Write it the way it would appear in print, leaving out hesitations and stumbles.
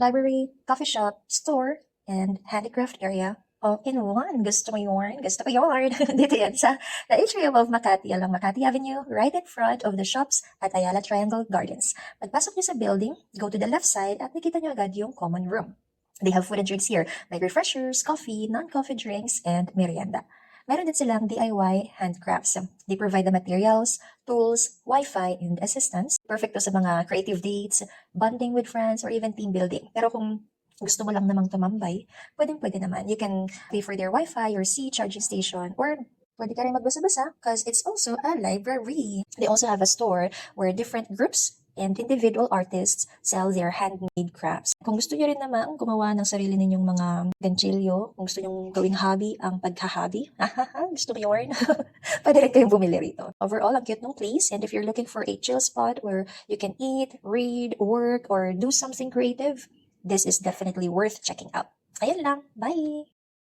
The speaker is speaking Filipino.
library, coffee shop, store, and handicraft area all in one. Gusto mo yun? Gusto ko yun. Dito yan sa the atrium of Makati along Makati Avenue, right in front of the shops at Ayala Triangle Gardens. Pagpasok niyo sa building, go to the left side at nakita niyo agad yung common room. They have food and drinks here, like refreshers, coffee, non-coffee drinks, and merienda. Meron din silang DIY handcrafts. They provide the materials, tools, Wi-Fi, and assistance. Perfect to sa mga creative dates, bonding with friends, or even team building. Pero kung gusto mo lang namang tumambay, pwedeng-pwede naman. You can pay for their Wi-Fi or C charging station, or pwede ka rin magbasa-basa because it's also a library. They also have a store where different groups and individual artists sell their handmade crafts. Kung gusto nyo rin naman gumawa ng sarili ninyong mga ganchilyo, kung gusto nyo gawing hobby ang paghahabi, gusto mo yun? Pwede rin kayong bumili rito. Overall, ang cute ng place, and if you're looking for a chill spot where you can eat, read, work, or do something creative, this is definitely worth checking out. Ayan lang. Bye!